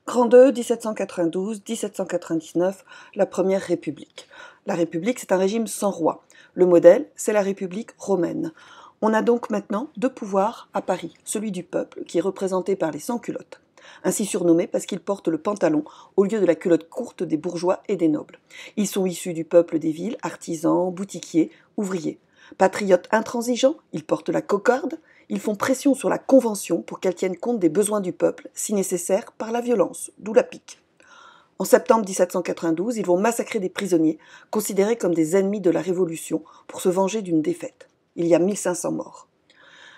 Grand 2, 1792, 1799, la Première République. La République, c'est un régime sans roi. Le modèle, c'est la République romaine. On a donc maintenant deux pouvoirs à Paris, celui du peuple, qui est représenté par les sans-culottes, ainsi surnommés parce qu'ils portent le pantalon au lieu de la culotte courte des bourgeois et des nobles. Ils sont issus du peuple des villes, artisans, boutiquiers, ouvriers. Patriotes intransigeants, ils portent la cocarde, ils font pression sur la Convention pour qu'elle tienne compte des besoins du peuple, si nécessaire par la violence, d'où la pique. En septembre 1792, ils vont massacrer des prisonniers, considérés comme des ennemis de la Révolution, pour se venger d'une défaite. Il y a 1500 morts.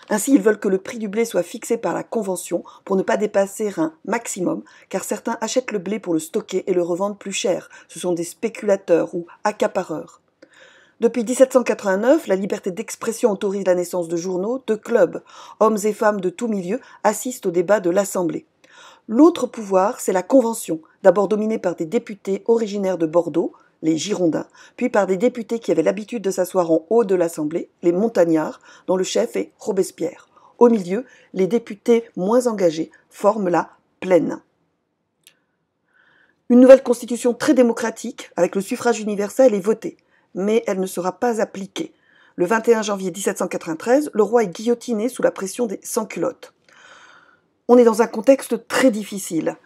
Ainsi, ils veulent que le prix du blé soit fixé par la Convention pour ne pas dépasser un maximum, car certains achètent le blé pour le stocker et le revendent plus cher. Ce sont des spéculateurs ou accapareurs. Depuis 1789, la liberté d'expression autorise la naissance de journaux, de clubs. Hommes et femmes de tous milieux assistent au débat de l'Assemblée. L'autre pouvoir, c'est la Convention, d'abord dominée par des députés originaires de Bordeaux, les Girondins, puis par des députés qui avaient l'habitude de s'asseoir en haut de l'Assemblée, les Montagnards, dont le chef est Robespierre. Au milieu, les députés moins engagés forment la Plaine. Une nouvelle constitution très démocratique, avec le suffrage universel, est votée, mais elle ne sera pas appliquée. Le 21 janvier 1793, le roi est guillotiné sous la pression des sans-culottes. On est dans un contexte très difficile.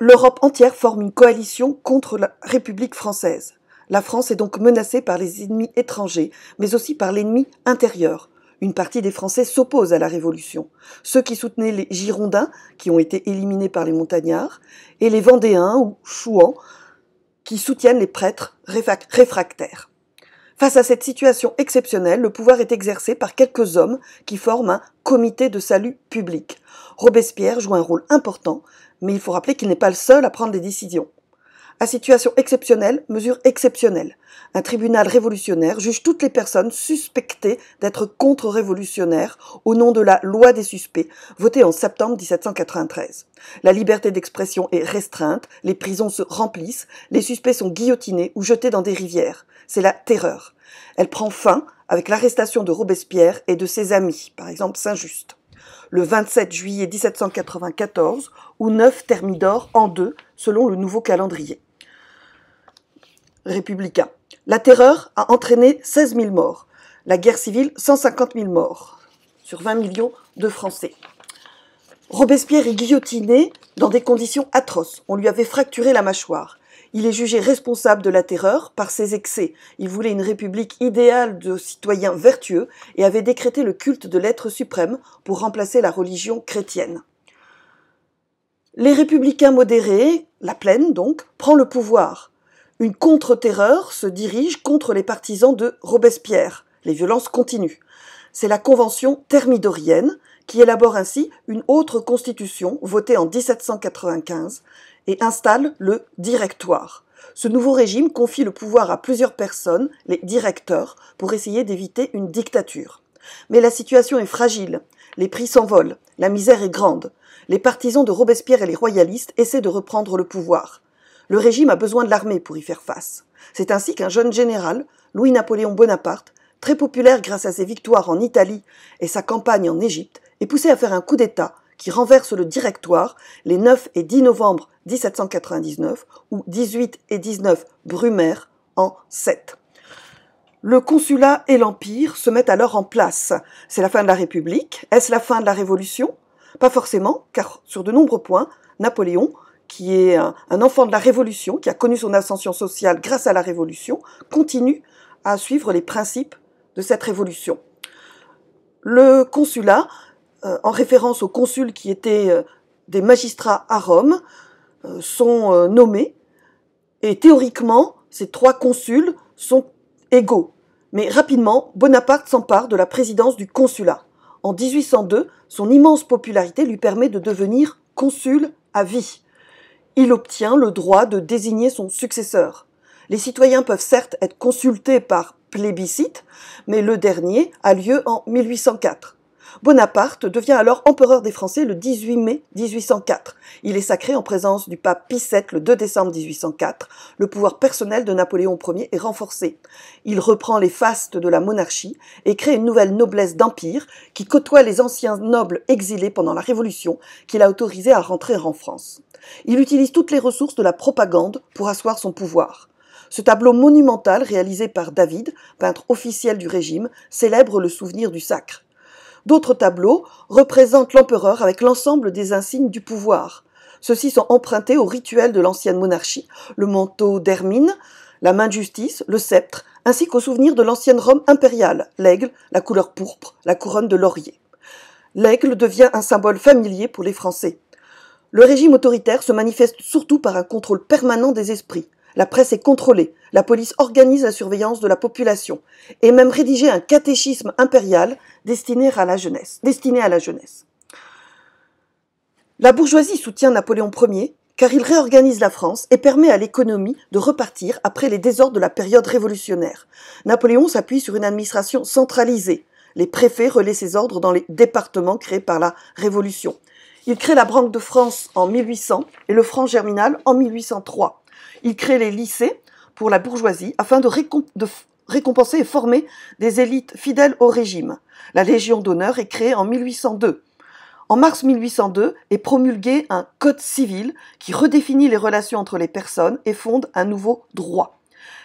L'Europe entière forme une coalition contre la République française. La France est donc menacée par les ennemis étrangers, mais aussi par l'ennemi intérieur. Une partie des Français s'oppose à la Révolution. Ceux qui soutenaient les Girondins, qui ont été éliminés par les Montagnards, et les Vendéens ou Chouans, qui soutiennent les prêtres réfractaires. Face à cette situation exceptionnelle, le pouvoir est exercé par quelques hommes qui forment un comité de salut public. Robespierre joue un rôle important, mais il faut rappeler qu'il n'est pas le seul à prendre des décisions. À situation exceptionnelle, mesure exceptionnelle. Un tribunal révolutionnaire juge toutes les personnes suspectées d'être contre-révolutionnaires au nom de la loi des suspects, votée en septembre 1793. La liberté d'expression est restreinte, les prisons se remplissent, les suspects sont guillotinés ou jetés dans des rivières. C'est la terreur. Elle prend fin avec l'arrestation de Robespierre et de ses amis, par exemple Saint-Just. Le 27 juillet 1794, où 9 Thermidor en 2, selon le nouveau calendrier républicain. La terreur a entraîné 16 000 morts. La guerre civile, 150 000 morts, sur 20 millions de Français. Robespierre est guillotiné dans des conditions atroces. On lui avait fracturé la mâchoire. Il est jugé responsable de la terreur par ses excès. Il voulait une république idéale de citoyens vertueux et avait décrété le culte de l'être suprême pour remplacer la religion chrétienne. Les républicains modérés, la Plaine donc, prend le pouvoir. Une contre-terreur se dirige contre les partisans de Robespierre. Les violences continuent. C'est la Convention thermidorienne qui élabore ainsi une autre constitution votée en 1795 et installe le directoire. Ce nouveau régime confie le pouvoir à plusieurs personnes, les directeurs, pour essayer d'éviter une dictature. Mais la situation est fragile, les prix s'envolent, la misère est grande. Les partisans de Robespierre et les royalistes essaient de reprendre le pouvoir. Le régime a besoin de l'armée pour y faire face. C'est ainsi qu'un jeune général, Louis-Napoléon Bonaparte, très populaire grâce à ses victoires en Italie et sa campagne en Égypte, est poussé à faire un coup d'État qui renverse le directoire les 9 et 10 novembre 1799 ou 18 et 19 Brumaire en 7. Le consulat et l'Empire se mettent alors en place. C'est la fin de la République. Est-ce la fin de la Révolution ? Pas forcément, car sur de nombreux points, Napoléon, qui est un enfant de la Révolution, qui a connu son ascension sociale grâce à la Révolution, continue à suivre les principes de cette révolution. Le consulat, en référence aux consuls qui étaient des magistrats à Rome, sont nommés, et théoriquement, ces 3 consuls sont égaux. Mais rapidement, Bonaparte s'empare de la présidence du consulat. En 1802, son immense popularité lui permet de devenir consul à vie. Il obtient le droit de désigner son successeur. Les citoyens peuvent certes être consultés par plébiscite, mais le dernier a lieu en 1804. Bonaparte devient alors empereur des Français le 18 mai 1804. Il est sacré en présence du pape Pie VII le 2 décembre 1804. Le pouvoir personnel de Napoléon Ier est renforcé. Il reprend les fastes de la monarchie et crée une nouvelle noblesse d'empire qui côtoie les anciens nobles exilés pendant la Révolution qu'il a autorisés à rentrer en France. Il utilise toutes les ressources de la propagande pour asseoir son pouvoir. Ce tableau monumental réalisé par David, peintre officiel du régime, célèbre le souvenir du sacre. D'autres tableaux représentent l'empereur avec l'ensemble des insignes du pouvoir. Ceux-ci sont empruntés au rituel de l'ancienne monarchie, le manteau d'hermine, la main de justice, le sceptre, ainsi qu'au souvenir de l'ancienne Rome impériale, l'aigle, la couleur pourpre, la couronne de laurier. L'aigle devient un symbole familier pour les Français. Le régime autoritaire se manifeste surtout par un contrôle permanent des esprits. La presse est contrôlée, la police organise la surveillance de la population et même rédigé un catéchisme impérial destiné à la jeunesse. La bourgeoisie soutient Napoléon Ier car il réorganise la France et permet à l'économie de repartir après les désordres de la période révolutionnaire. Napoléon s'appuie sur une administration centralisée. Les préfets relaient ses ordres dans les départements créés par la Révolution. Il crée la Banque de France en 1800 et le franc germinal en 1803. Il crée les lycées pour la bourgeoisie afin de récompenser et former des élites fidèles au régime. La Légion d'honneur est créée en 1802. En mars 1802 est promulgué un code civil qui redéfinit les relations entre les personnes et fonde un nouveau droit.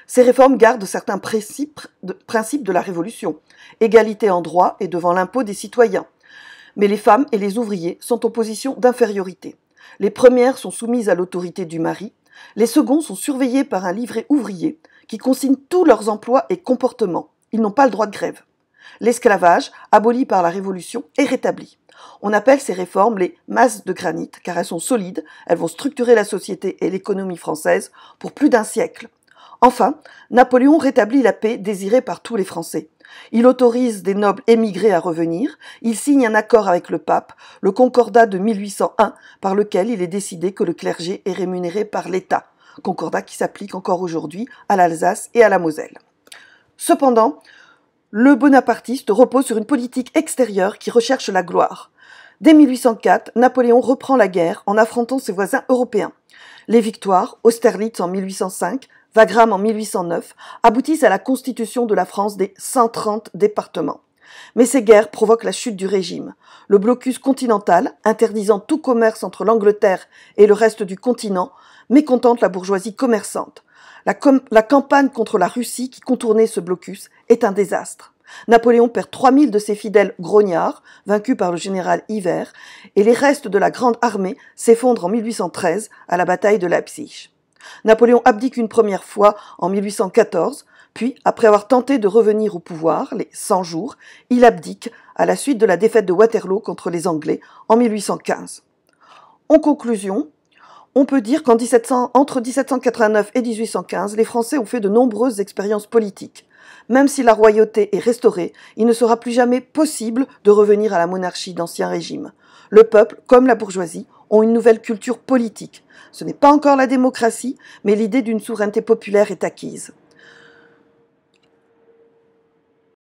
Ces réformes gardent certains principes de la Révolution, égalité en droit et devant l'impôt des citoyens. Mais les femmes et les ouvriers sont en position d'infériorité. Les premières sont soumises à l'autorité du mari, les seconds sont surveillés par un livret ouvrier qui consigne tous leurs emplois et comportements. Ils n'ont pas le droit de grève. L'esclavage, aboli par la Révolution, est rétabli. On appelle ces réformes les masses de granit car elles sont solides, elles vont structurer la société et l'économie française pour plus d'un siècle. Enfin, Napoléon rétablit la paix désirée par tous les Français. Il autorise des nobles émigrés à revenir, il signe un accord avec le pape, le concordat de 1801, par lequel il est décidé que le clergé est rémunéré par l'État, concordat qui s'applique encore aujourd'hui à l'Alsace et à la Moselle. Cependant, le bonapartiste repose sur une politique extérieure qui recherche la gloire. Dès 1804, Napoléon reprend la guerre en affrontant ses voisins européens. Les victoires, Austerlitz en 1805, Wagram en 1809, aboutissent à la constitution de la France des 130 départements. Mais ces guerres provoquent la chute du régime. Le blocus continental, interdisant tout commerce entre l'Angleterre et le reste du continent, mécontente la bourgeoisie commerçante. La campagne contre la Russie qui contournait ce blocus est un désastre. Napoléon perd 3000 de ses fidèles grognards, vaincus par le général Hivert, et les restes de la grande armée s'effondrent en 1813 à la bataille de Leipzig. Napoléon abdique une première fois en 1814, puis, après avoir tenté de revenir au pouvoir, les 100 jours, il abdique à la suite de la défaite de Waterloo contre les Anglais en 1815. En conclusion, on peut dire qu'entre 1789 et 1815, les Français ont fait de nombreuses expériences politiques. Même si la royauté est restaurée, il ne sera plus jamais possible de revenir à la monarchie d'Ancien Régime. Le peuple, comme la bourgeoisie, ont une nouvelle culture politique. Ce n'est pas encore la démocratie, mais l'idée d'une souveraineté populaire est acquise.